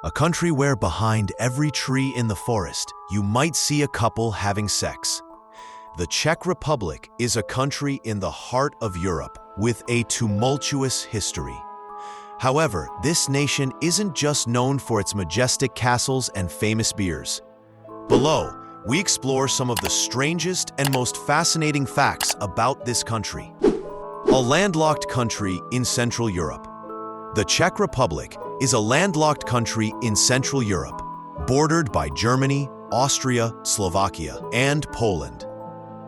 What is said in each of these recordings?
A country where behind every tree in the forest, you might see a couple having sex. The Czech Republic is a country in the heart of Europe with a tumultuous history. However, this nation isn't just known for its majestic castles and famous beers. Below, we explore some of the strangest and most fascinating facts about this country. A landlocked country in Central Europe. The Czech Republic is a landlocked country in Central Europe, bordered by Germany, Austria, Slovakia, and Poland.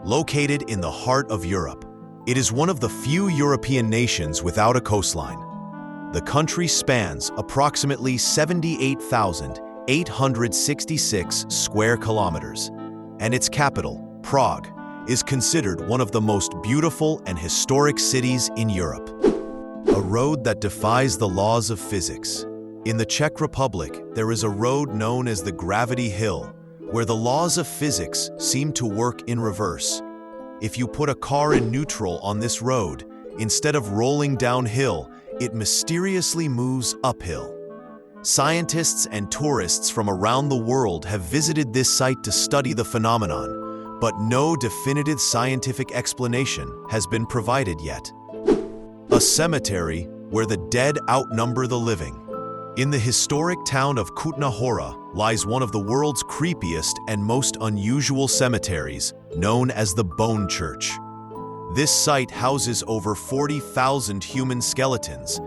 Located in the heart of Europe, it is one of the few European nations without a coastline. The country spans approximately 78,866 square kilometers, and its capital, Prague, is considered one of the most beautiful and historic cities in Europe. A road that defies the laws of physics. In the Czech Republic, there is a road known as the Gravity Hill, where the laws of physics seem to work in reverse. If you put a car in neutral on this road, instead of rolling downhill, it mysteriously moves uphill. Scientists and tourists from around the world have visited this site to study the phenomenon, but no definitive scientific explanation has been provided yet. A cemetery where the dead outnumber the living. In the historic town of Kutná Hora lies one of the world's creepiest and most unusual cemeteries, known as the Bone Church. This site houses over 40,000 human skeletons,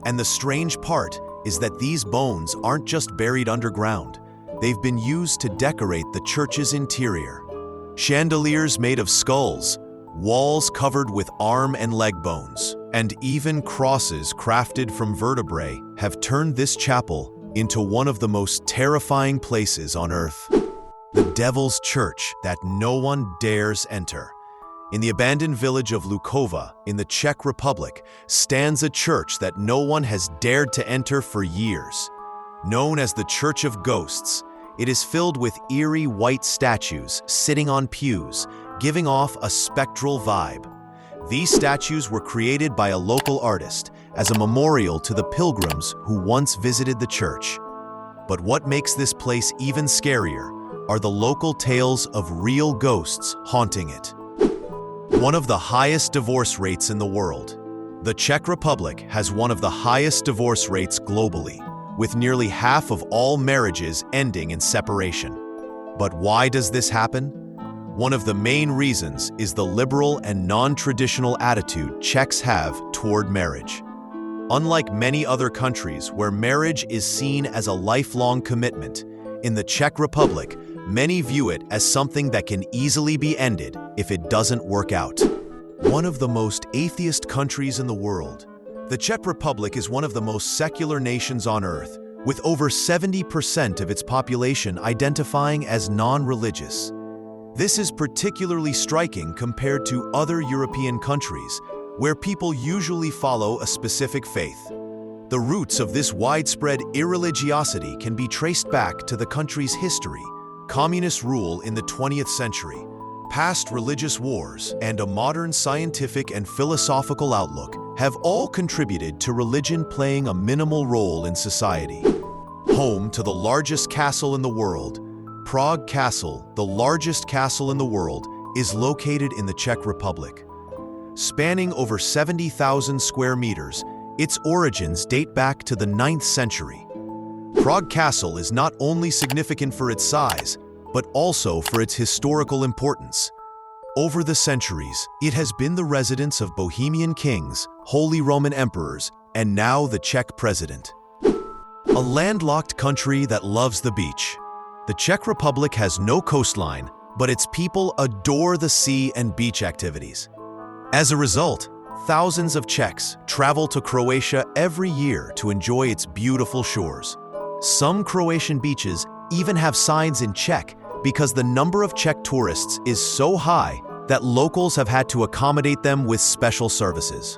and the strange part is that these bones aren't just buried underground. They've been used to decorate the church's interior. Chandeliers made of skulls, walls covered with arm and leg bones, and even crosses crafted from vertebrae have turned this chapel into one of the most terrifying places on earth. The Devil's Church that no one dares enter. In the abandoned village of Lukova in the Czech Republic stands a church that no one has dared to enter for years. Known as the Church of Ghosts, it is filled with eerie white statues sitting on pews, giving off a spectral vibe. These statues were created by a local artist as a memorial to the pilgrims who once visited the church. But what makes this place even scarier are the local tales of real ghosts haunting it. One of the highest divorce rates in the world. The Czech Republic has one of the highest divorce rates globally, with nearly half of all marriages ending in separation. But why does this happen? One of the main reasons is the liberal and non-traditional attitude Czechs have toward marriage. Unlike many other countries where marriage is seen as a lifelong commitment, in the Czech Republic, many view it as something that can easily be ended if it doesn't work out. One of the most atheist countries in the world, the Czech Republic is one of the most secular nations on earth, with over 70% of its population identifying as non-religious. This is particularly striking compared to other European countries, where people usually follow a specific faith. The roots of this widespread irreligiosity can be traced back to the country's history, communist rule in the 20th century, past religious wars, and a modern scientific and philosophical outlook have all contributed to religion playing a minimal role in society. Home to the largest castle in the world, Prague Castle, the largest castle in the world, is located in the Czech Republic. Spanning over 70,000 square meters, its origins date back to the 9th century. Prague Castle is not only significant for its size, but also for its historical importance. Over the centuries, it has been the residence of Bohemian kings, Holy Roman emperors, and now the Czech president. A landlocked country that loves the beach. The Czech Republic has no coastline, but its people adore the sea and beach activities. As a result, thousands of Czechs travel to Croatia every year to enjoy its beautiful shores. Some Croatian beaches even have signs in Czech because the number of Czech tourists is so high that locals have had to accommodate them with special services.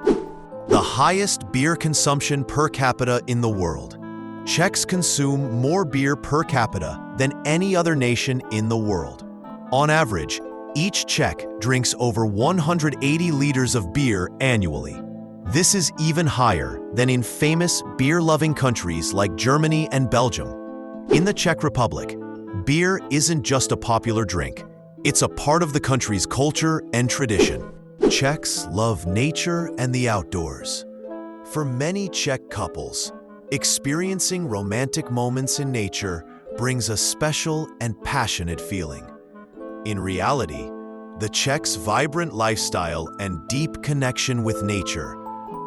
The highest beer consumption per capita in the world. Czechs consume more beer per capita than any other nation in the world. On average, each Czech drinks over 180 liters of beer annually. This is even higher than in famous beer-loving countries like Germany and Belgium. In the Czech Republic, beer isn't just a popular drink. It's a part of the country's culture and tradition. Czechs love nature and the outdoors. For many Czech couples, experiencing romantic moments in nature brings a special and passionate feeling. In reality, the Czechs' vibrant lifestyle and deep connection with nature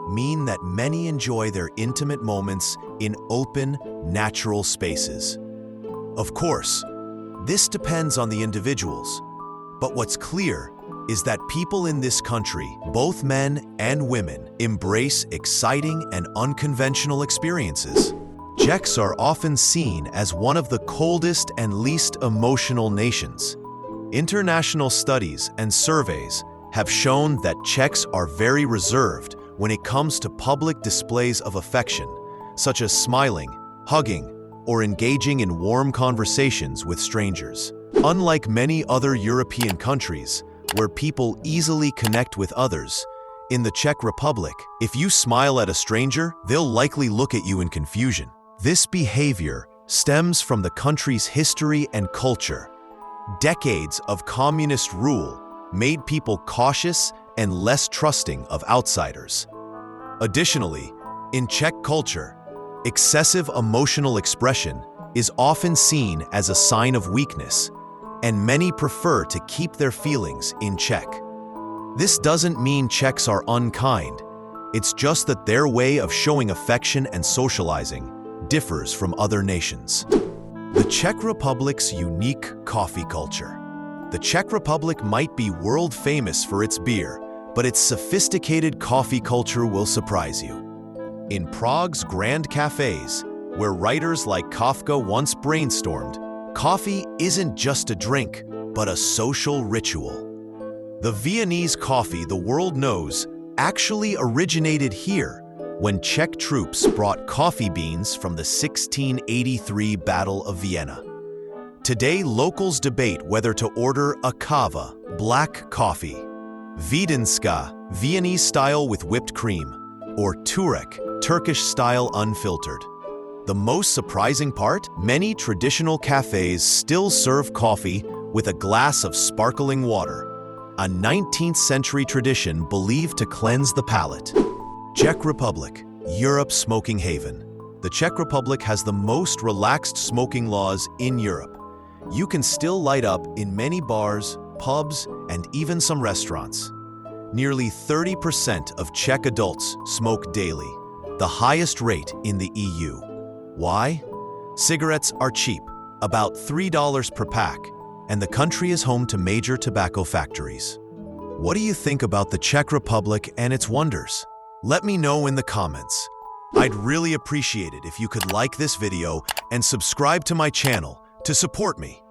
mean that many enjoy their intimate moments in open, natural spaces. Of course, this depends on the individuals, but what's clear is that people in this country, both men and women, embrace exciting and unconventional experiences. Czechs are often seen as one of the coldest and least emotional nations. International studies and surveys have shown that Czechs are very reserved when it comes to public displays of affection, such as smiling, hugging, or engaging in warm conversations with strangers. Unlike many other European countries, where people easily connect with others, in the Czech Republic, if you smile at a stranger, they'll likely look at you in confusion. This behavior stems from the country's history and culture. Decades of communist rule made people cautious and less trusting of outsiders. Additionally, in Czech culture, excessive emotional expression is often seen as a sign of weakness, and many prefer to keep their feelings in check. This doesn't mean Czechs are unkind. It's just that their way of showing affection and socializing differs from other nations. The Czech Republic's unique coffee culture. The Czech Republic might be world famous for its beer, but its sophisticated coffee culture will surprise you. In Prague's grand cafes, where writers like Kafka once brainstormed, coffee isn't just a drink, but a social ritual. The Viennese coffee the world knows actually originated here when Czech troops brought coffee beans from the 1683 Battle of Vienna. Today, locals debate whether to order a kava, black coffee, Vídeňská, Viennese style with whipped cream, or Turek, Turkish style unfiltered. The most surprising part? Many traditional cafes still serve coffee with a glass of sparkling water, a 19th century tradition believed to cleanse the palate. Czech Republic, Europe's smoking haven. The Czech Republic has the most relaxed smoking laws in Europe. You can still light up in many bars, pubs, and even some restaurants. Nearly 30% of Czech adults smoke daily, the highest rate in the EU. Why? Cigarettes are cheap, about $3 per pack, and the country is home to major tobacco factories. What do you think about the Czech Republic and its wonders? Let me know in the comments. I'd really appreciate it if you could like this video and subscribe to my channel to support me.